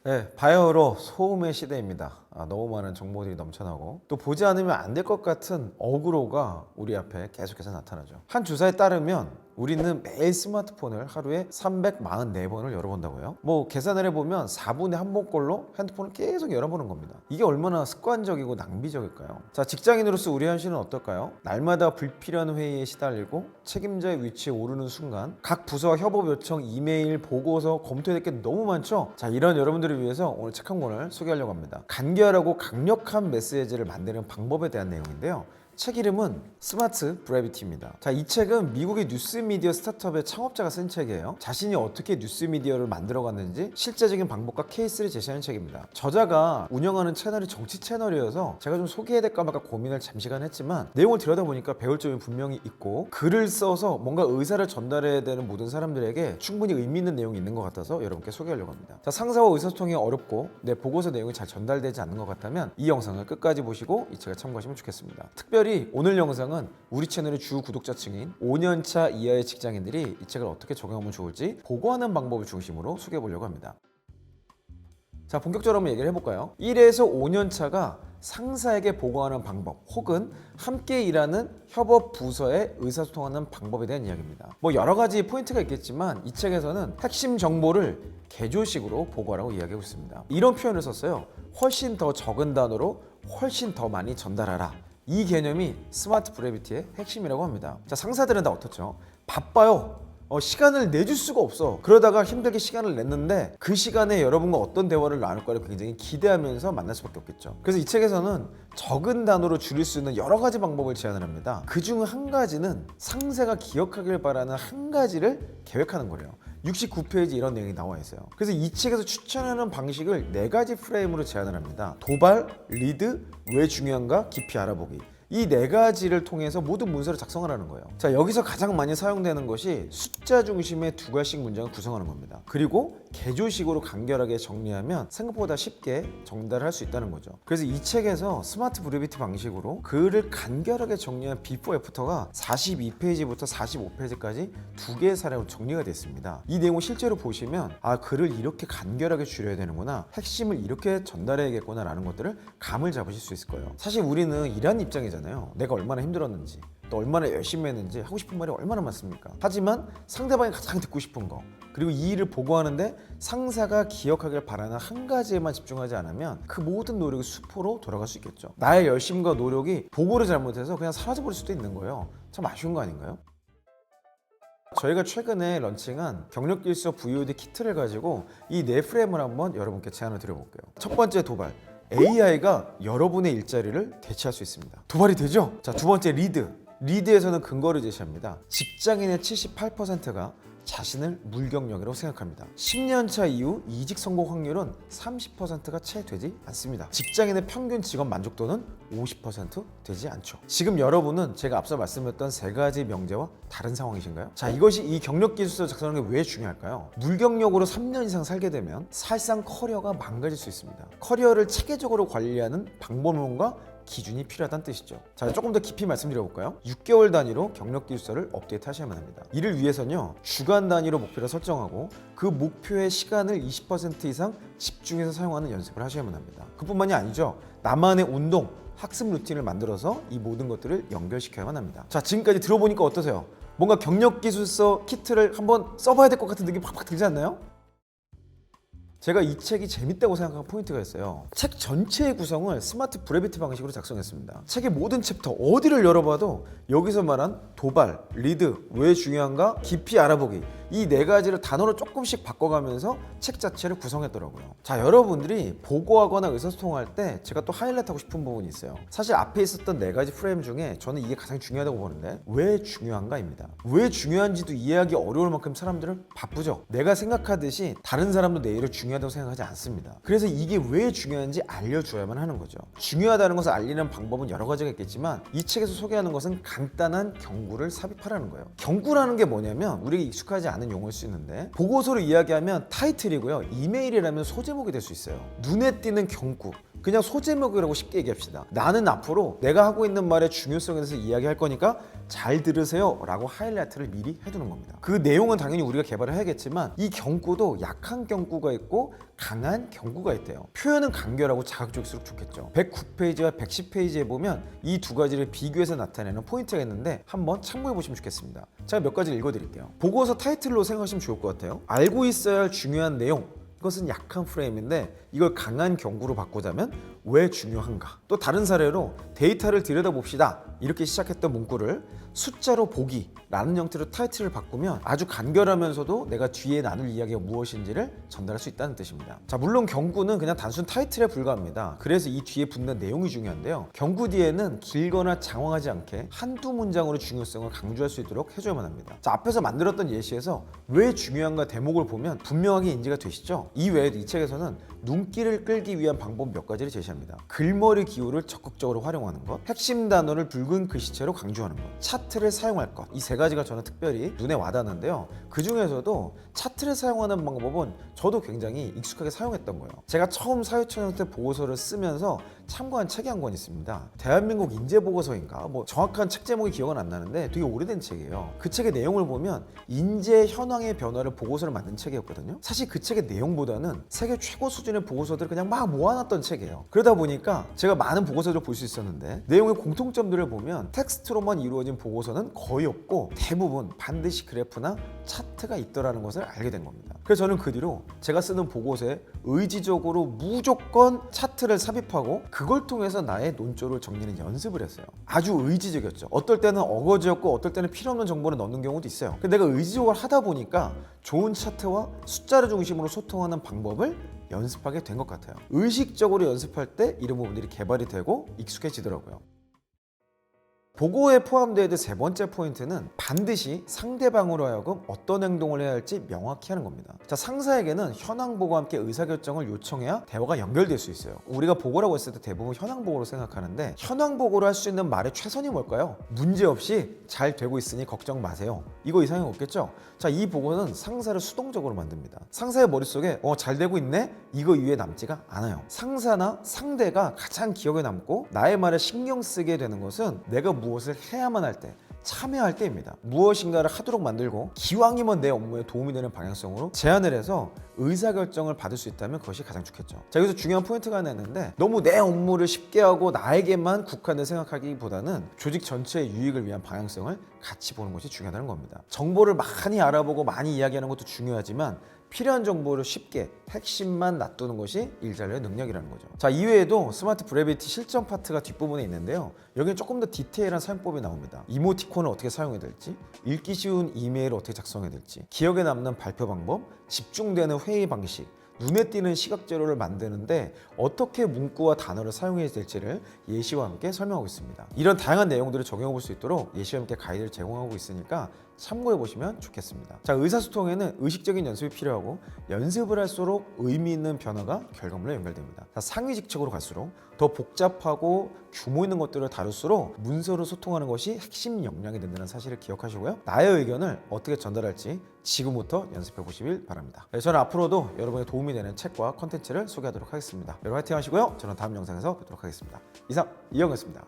네, 바이오로 소음의 시대입니다. 너무 많은 정보들이 넘쳐나고 또 보지 않으면 안 될 것 같은 어그로가 우리 앞에 계속해서 나타나죠. 한 주사에 따르면 우리는 매일 스마트폰을 하루에 344번을 열어본다고요. 뭐 계산을 해보면 4분의 1번꼴로 핸드폰을 계속 열어보는 겁니다. 이게 얼마나 습관적이고 낭비적일까요? 자, 직장인으로서 우리 현실은 어떨까요? 날마다 불필요한 회의에 시달리고 책임자의 위치에 오르는 순간 각 부서와 협업 요청, 이메일, 보고서 검토해야 될 게 너무 많죠? 자, 이런 여러분들을 위해서 오늘 책 한 권을 소개하려고 합니다. 간결하고 강력한 메시지를 만드는 방법에 대한 내용인데요. 책 이름은 스마트 브래비티입니다. 자, 이 책은 미국의 뉴스미디어 스타트업의 창업자가 쓴 책이에요. 자신이 어떻게 뉴스미디어를 만들어갔는지 실제적인 방법과 케이스를 제시하는 책입니다. 저자가 운영하는 채널이 정치 채널이어서 제가 좀 소개해야 될까 말까 고민을 잠시간 했지만 내용을 들여다보니까 배울 점이 분명히 있고 글을 써서 뭔가 의사를 전달해야 되는 모든 사람들에게 충분히 의미 있는 내용이 있는 것 같아서 여러분께 소개하려고 합니다. 자, 상사와 의사소통이 어렵고 내 보고서 내용이 잘 전달되지 않는 것 같다면 이 영상을 끝까지 보시고 이 책을 참고하시면 좋겠습니다. 특별히 오늘 영상은 우리 채널의 주 구독자층인 5년차 이하의 직장인들이 이 책을 어떻게 적용하면 좋을지 보고하는 방법을 중심으로 소개해 보려고 합니다. 자, 본격적으로 한번 얘기를 해볼까요? 1에서 5년차가 상사에게 보고하는 방법 혹은 함께 일하는 협업 부서에 의사소통하는 방법에 대한 이야기입니다. 뭐 여러 가지 포인트가 있겠지만 이 책에서는 핵심 정보를 개조식으로 보고하라고 이야기하고 있습니다. 이런 표현을 썼어요. 훨씬 더 적은 단어로 훨씬 더 많이 전달하라. 이 개념이 스마트 브래비티의 핵심이라고 합니다. 자, 상사들은 다 어떻죠? 바빠요. 시간을 내줄 수가 없어. 그러다가 힘들게 시간을 냈는데 그 시간에 여러분과 어떤 대화를 나눌까를 굉장히 기대하면서 만날 수밖에 없겠죠. 그래서 이 책에서는 적은 단어로 줄일 수 있는 여러 가지 방법을 제안을 합니다. 그중 한 가지는 상사가 기억하길 바라는 한 가지를 계획하는 거래요. 69페이지 이런 내용이 나와 있어요. 그래서 이 책에서 추천하는 방식을 4가지 프레임으로 제안을 합니다. 도발, 리드, 왜 중요한가, 깊이 알아보기. 이 4가지를 통해서 모든 문서를 작성하라는 거예요. 자, 여기서 가장 많이 사용되는 것이 숫자 중심의 2가지씩 문장을 구성하는 겁니다. 그리고 개조식으로 간결하게 정리하면 생각보다 쉽게 전달할 수 있다는 거죠. 그래서 이 책에서 스마트 브래비티 방식으로 글을 간결하게 정리한 비포 애프터가 42페이지부터 45페이지까지 2개의 사례로 정리가 됐습니다. 이 내용을 실제로 보시면 글을 이렇게 간결하게 줄여야 되는구나, 핵심을 이렇게 전달해야겠구나 라는 것들을 감을 잡으실 수 있을 거예요. 사실 우리는 일하는 입장이잖아요. 내가 얼마나 힘들었는지, 또 얼마나 열심히 했는지 하고 싶은 말이 얼마나 많습니까? 하지만 상대방이 가장 듣고 싶은 거, 그리고 이 일을 보고하는데 상사가 기억하길 바라는 한 가지에만 집중하지 않으면 그 모든 노력이 수포로 돌아갈 수 있겠죠. 나의 열심과 노력이 보고를 잘못해서 그냥 사라져버릴 수도 있는 거예요. 참 아쉬운 거 아닌가요? 저희가 최근에 런칭한 경력길서 VOD 키트를 가지고 이 4프레임을 한번 여러분께 제안을 드려볼게요. 첫 번째 도발, AI가 여러분의 일자리를 대체할 수 있습니다. 도발이 되죠? 자, 두 번째 리드에서는 근거를 제시합니다. 직장인의 78%가 자신을 물경력이라고 생각합니다. 10년차 이후 이직 성공 확률은 30%가 채 되지 않습니다. 직장인의 평균 직업 만족도는 50% 되지 않죠. 지금 여러분은 제가 앞서 말씀드렸던 3가지 명제와 다른 상황이신가요? 자, 이것이 이 경력 기술서 작성하는 게 왜 중요할까요? 물경력으로 3년 이상 살게 되면 사실상 커리어가 망가질 수 있습니다. 커리어를 체계적으로 관리하는 방법론과 기준이 필요하다는 뜻이죠. 자, 조금 더 깊이 말씀드려볼까요? 6개월 단위로 경력 기술서를 업데이트 하셔야만 합니다. 이를 위해서는요, 주간 단위로 목표를 설정하고 그 목표의 시간을 20% 이상 집중해서 사용하는 연습을 하셔야만 합니다. 그뿐만이 아니죠. 나만의 운동, 학습 루틴을 만들어서 이 모든 것들을 연결시켜야만 합니다. 자, 지금까지 들어보니까 어떠세요? 뭔가 경력 기술서 키트를 한번 써봐야 될 것 같은 느낌이 팍팍 들지 않나요? 제가 이 책이 재밌다고 생각한 포인트가 있어요. 책 전체의 구성을 스마트 브래비티 방식으로 작성했습니다. 책의 모든 챕터 어디를 열어봐도 여기서 말한 도발, 리드, 왜 중요한가, 깊이 알아보기, 이 4가지를 단어로 조금씩 바꿔가면서 책 자체를 구성했더라고요. 자, 여러분들이 보고하거나 의사소통할 때 제가 또 하이라이트하고 싶은 부분이 있어요. 사실 앞에 있었던 4가지 프레임 중에 저는 이게 가장 중요하다고 보는데, 왜 중요한가입니다. 왜 중요한지도 이해하기 어려울 만큼 사람들은 바쁘죠. 내가 생각하듯이 다른 사람도 내 일을 중요하다고 생각하지 않습니다. 그래서 이게 왜 중요한지 알려줘야만 하는 거죠. 중요하다는 것을 알리는 방법은 여러 가지가 있겠지만 이 책에서 소개하는 것은 간단한 경구를 삽입하라는 거예요. 경구라는 게 뭐냐면 우리가 익숙하지 않은 용어일 수 있는데, 보고서를 이야기하면 타이틀이고요, 이메일이라면 소제목이 될 수 있어요. 눈에 띄는 경구, 그냥 소제목이라고 쉽게 얘기합시다. 나는 앞으로 내가 하고 있는 말의 중요성에 대해서 이야기할 거니까 잘 들으세요 라고 하이라이트를 미리 해두는 겁니다. 그 내용은 당연히 우리가 개발을 해야겠지만 이 경구도 약한 경구가 있고 강한 경구가 있대요. 표현은 간결하고 자극적일수록 좋겠죠. 109페이지와 110페이지에 보면 이 두 가지를 비교해서 나타내는 포인트가 있는데 한번 참고해 보시면 좋겠습니다. 제가 몇 가지를 읽어드릴게요. 보고서 타이틀로 생각하시면 좋을 것 같아요. 알고 있어야 할 중요한 내용, 이것은 약한 프레임인데 이걸 강한 경구로 바꾸자면 왜 중요한가? 또 다른 사례로 데이터를 들여다봅시다 이렇게 시작했던 문구를 숫자로 보기라는 형태로 타이틀을 바꾸면 아주 간결하면서도 내가 뒤에 나눌 이야기가 무엇인지를 전달할 수 있다는 뜻입니다. 자, 물론 경구는 그냥 단순 타이틀에 불과합니다. 그래서 이 뒤에 붙는 내용이 중요한데요. 경구 뒤에는 길거나 장황하지 않게 한두 문장으로 중요성을 강조할 수 있도록 해줘야만 합니다. 자, 앞에서 만들었던 예시에서 왜 중요한가 대목을 보면 분명하게 인지가 되시죠? 이 외에도 이 책에서는 눈길을 끌기 위한 방법 몇 가지를 제시합니다. 글머리 기호를 적극적으로 활용하는 것, 핵심 단어를 붉은 글씨체로 강조하는 것, 차트를 사용할 것, 이 세 가지가 저는 특별히 눈에 와닿는데요. 그 중에서도 차트를 사용하는 방법은 저도 굉장히 익숙하게 사용했던 거예요. 제가 처음 사회초년 때 보고서를 쓰면서 참고한 책이 한 권 있습니다. 대한민국 인재보고서인가 뭐 정확한 책 제목이 기억은 안 나는데 되게 오래된 책이에요. 그 책의 내용을 보면 인재 현황의 변화를 보고서를 만든 책이었거든요. 사실 그 책의 내용보다는 세계 최고 수준의 보고서들을 그냥 막 모아놨던 책이에요. 그러다 보니까 제가 많은 보고서들을 볼 수 있었는데 내용의 공통점들을 보면 텍스트로만 이루어진 보고서는 거의 없고 대부분 반드시 그래프나 차트가 있더라는 것을 알게 된 겁니다. 그래서 저는 그 뒤로 제가 쓰는 보고서에 의지적으로 무조건 차트를 삽입하고 그걸 통해서 나의 논조를 정리는 연습을 했어요. 아주 의지적이었죠. 어떨 때는 어거지였고 어떨 때는 필요 없는 정보를 넣는 경우도 있어요. 근데 내가 의지적으로 하다 보니까 좋은 차트와 숫자를 중심으로 소통하는 방법을 연습하게 된 것 같아요. 의식적으로 연습할 때 이런 부분들이 개발이 되고 익숙해지더라고요. 보고에 포함되어 있는 세 번째 포인트는 반드시 상대방으로 하여금 어떤 행동을 해야 할지 명확히 하는 겁니다. 자, 상사에게는 현황 보고와 함께 의사결정을 요청해야 대화가 연결될 수 있어요. 우리가 보고라고 했을 때 대부분 현황 보고로 생각하는데 현황 보고를 할 수 있는 말의 최선이 뭘까요? 문제없이 잘 되고 있으니 걱정 마세요. 이거 이상이 없겠죠? 자, 이 보고는 상사를 수동적으로 만듭니다. 상사의 머릿속에 잘 되고 있네? 이거 이외에 남지가 않아요. 상사나 상대가 가장 기억에 남고 나의 말에 신경 쓰게 되는 것은 내가 무엇을 해야만 할 때, 참여할 때입니다. 무엇인가를 하도록 만들고 기왕이면 내 업무에 도움이 되는 방향성으로 제안을 해서 의사결정을 받을 수 있다면 그것이 가장 좋겠죠. 자, 여기서 중요한 포인트가 하나 있는데 너무 내 업무를 쉽게 하고 나에게만 국한을 생각하기보다는 조직 전체의 유익을 위한 방향성을 같이 보는 것이 중요하다는 겁니다. 정보를 많이 알아보고 많이 이야기하는 것도 중요하지만 필요한 정보를 쉽게 핵심만 놔두는 것이 일자리의 능력이라는 거죠. 자, 이외에도 스마트 브레비티 실전 파트가 뒷부분에 있는데요. 여기는 조금 더 디테일한 사용법이 나옵니다. 이모티콘을 어떻게 사용해야 될지, 읽기 쉬운 이메일을 어떻게 작성해야 될지, 기억에 남는 발표 방법, 집중되는 회의 방식, 눈에 띄는 시각 자료를 만드는데 어떻게 문구와 단어를 사용해야 될지를 예시와 함께 설명하고 있습니다. 이런 다양한 내용들을 적용해 볼 수 있도록 예시와 함께 가이드를 제공하고 있으니까 참고해 보시면 좋겠습니다. 자, 의사소통에는 의식적인 연습이 필요하고 연습을 할수록 의미 있는 변화가 결과물로 연결됩니다. 자, 상위 직책으로 갈수록 더 복잡하고 규모 있는 것들을 다룰수록 문서로 소통하는 것이 핵심 역량이 된다는 사실을 기억하시고요. 나의 의견을 어떻게 전달할지 지금부터 연습해 보시길 바랍니다. 네, 저는 앞으로도 여러분의 도움이 되는 책과 컨텐츠를 소개하도록 하겠습니다. 여러분 화이팅 하시고요. 저는 다음 영상에서 뵙도록 하겠습니다. 이상 이영이었습니다.